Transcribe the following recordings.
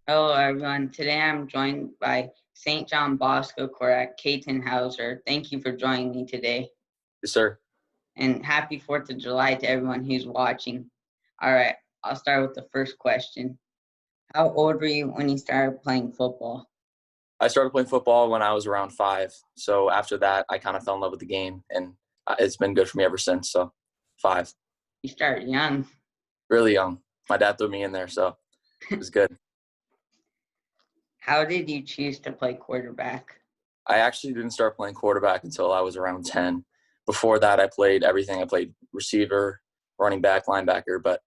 Hello, everyone. Today I'm joined by St. John Bosco quarterback Katin Hauser. Thank you for joining me today. Yes, sir. And happy 4th of July to everyone who's watching. All right, I'll start with the first question. How old were you when you started playing football? I started playing football when I was around 5. So after that, I kind of fell in love with the game, and it's been good for me ever since. So 5, You started young. really young. My dad threw me in there, so it was good. How did you choose to play quarterback? I actually didn't start playing quarterback until I was around 10. Before that, I played everything. I played receiver, running back, linebacker. But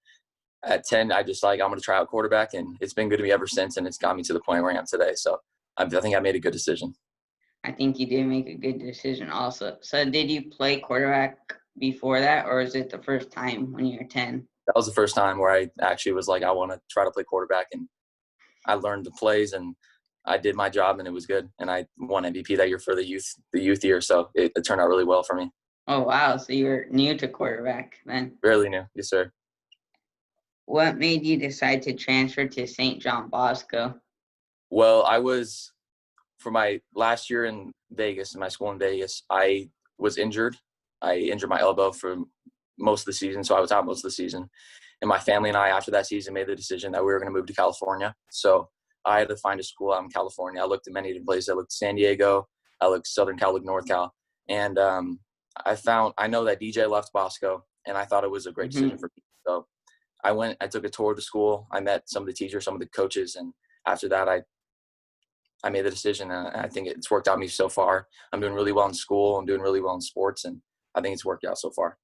at 10, I just I'm going to try out quarterback, and it's been good to me ever since, and it's got me to the point where I am today. So I think I made a good decision. I think you did make a good decision also. So did you play quarterback before that, or is it the first time when you were 10? That was the first time where I actually was like, I want to try to play quarterback, and I learned the plays and I did my job, and it was good. And I won MVP that year for the youth year. So it turned out really well for me. Oh, wow. So you were new to quarterback then. Barely new. Yes, sir. What made you decide to transfer to St. John Bosco? Well, for my last year in Vegas, in my school in Vegas, I was injured. I injured my elbow for most of the season. So I was out most of the season. And my family and I, after that season, made the decision that we were going to move to California. So I had to find a school out in California. I looked at many different places. I looked at San Diego. I looked at Southern Cal, I looked North Cal. And I know that DJ left Bosco, and I thought it was a great decision for me. So I took a tour of the school. I met some of the teachers, some of the coaches. And after that, I made the decision, and I think it's worked out me so far. I'm doing really well in school. I'm doing really well in sports, and I think it's worked out so far.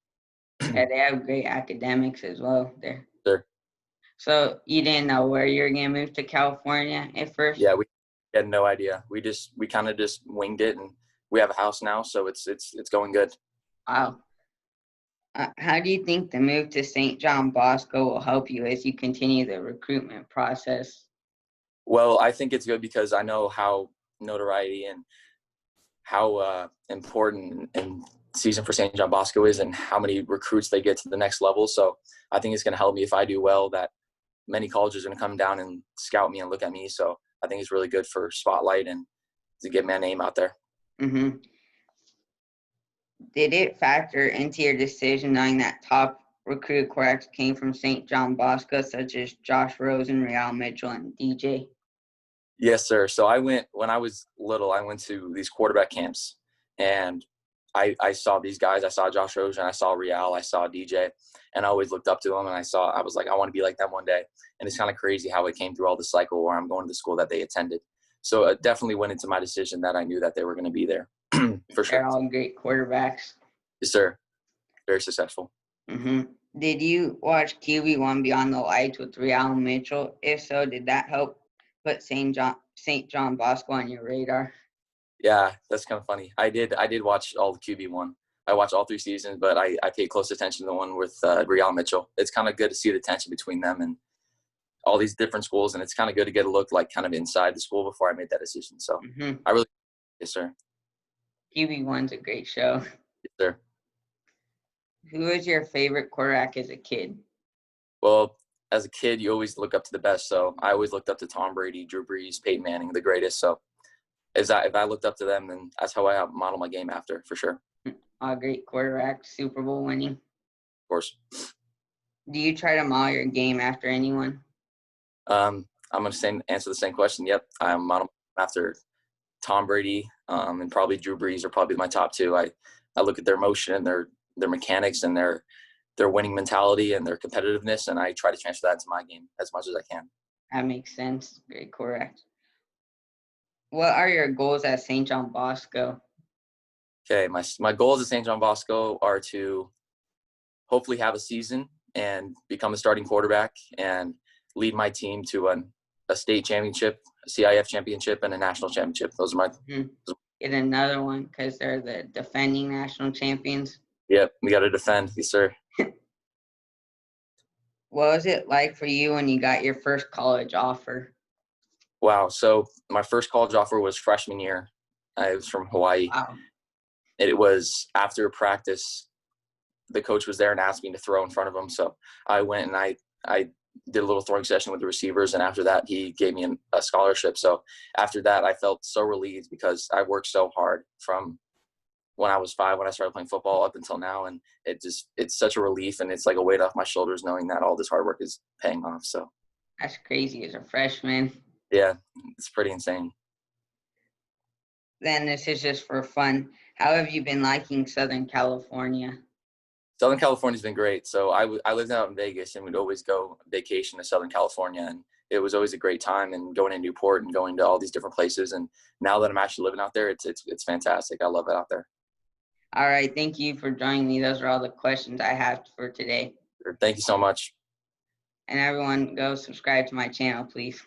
Yeah, they have great academics as well there. Sure. So you didn't know where you were going to move to California at first? Yeah, we had no idea. We kind of just winged it, and we have a house now, so it's going good. Wow. How do you think the move to St. John Bosco will help you as you continue the recruitment process? Well, I think it's good because I know how notoriety and how important and season for St. John Bosco is, and how many recruits they get to the next level. So I think it's going to help me if I do well, that many colleges are going to come down and scout me and look at me. So I think it's really good for spotlight and to get my name out there. Mm-hmm. Did it factor into your decision knowing that top recruited quarterbacks came from St. John Bosco, such as Josh Rosen, Real Mitchell, and DJ? Yes, sir. So when I was little, I went to these quarterback camps, and I saw these guys. I saw Josh Rosen, I saw Real, I saw DJ, and I always looked up to them. And I was like, I want to be like them one day. And it's kind of crazy how it came through all the cycle where I'm going to the school that they attended. So it definitely went into my decision that I knew that they were going to be there for sure. They're all great quarterbacks. Yes, sir. Very successful. Mm-hmm. Did you watch QB1 Beyond the Lights with Real Mitchell? If so, did that help put St. John Bosco on your radar? Yeah, that's kind of funny. I did watch all the QB1. I watched all 3 seasons, but I paid close attention to the one with Real Mitchell. It's kind of good to see the tension between them and all these different schools, and it's kind of good to get a look like kind of inside the school before I made that decision. So I really, yes, sir. QB1's a great show. Yes, sir. Who was your favorite quarterback as a kid? Well, as a kid, you always look up to the best. So I always looked up to Tom Brady, Drew Brees, Peyton Manning, the greatest. So if I looked up to them, then that's how I model my game after, for sure. All great quarterback, Super Bowl winning. Of course. Do you try to model your game after anyone? I'm going to answer the same question. Yep. I'm modeling after Tom Brady and probably Drew Brees are probably my top 2. I look at their motion and their mechanics and their winning mentality and their competitiveness, and I try to transfer that into my game as much as I can. That makes sense. Great, correct. What are your goals at St. John Bosco? Okay, my goals at St. John Bosco are to hopefully have a season and become a starting quarterback and lead my team to a state championship, a CIF championship, and a national championship. Those are my Get another one because they're the defending national champions. Yep, we got to defend. Yes, sir. What was it like for you when you got your first college offer? Wow. So my first college offer was freshman year. I was from Hawaii. Wow. It was after practice. The coach was there and asked me to throw in front of him. So I went and I did a little throwing session with the receivers, and after that, he gave me a scholarship. So after that, I felt so relieved because I worked so hard from when I was 5, when I started playing football, up until now, and it's such a relief, and it's like a weight off my shoulders knowing that all this hard work is paying off. So That's crazy as a freshman. yeah, it's pretty insane. Then this is just for fun. How have you been liking Southern California? Southern California's been great. So I lived out in Vegas, and we'd always go vacation to Southern California, and it was always a great time, and going to Newport and going to all these different places. And now that I'm actually living out there, it's fantastic. I love it out there. All right. Thank you for joining me. Those are all the questions I have for today. Thank you so much. And everyone, go subscribe to my channel, please.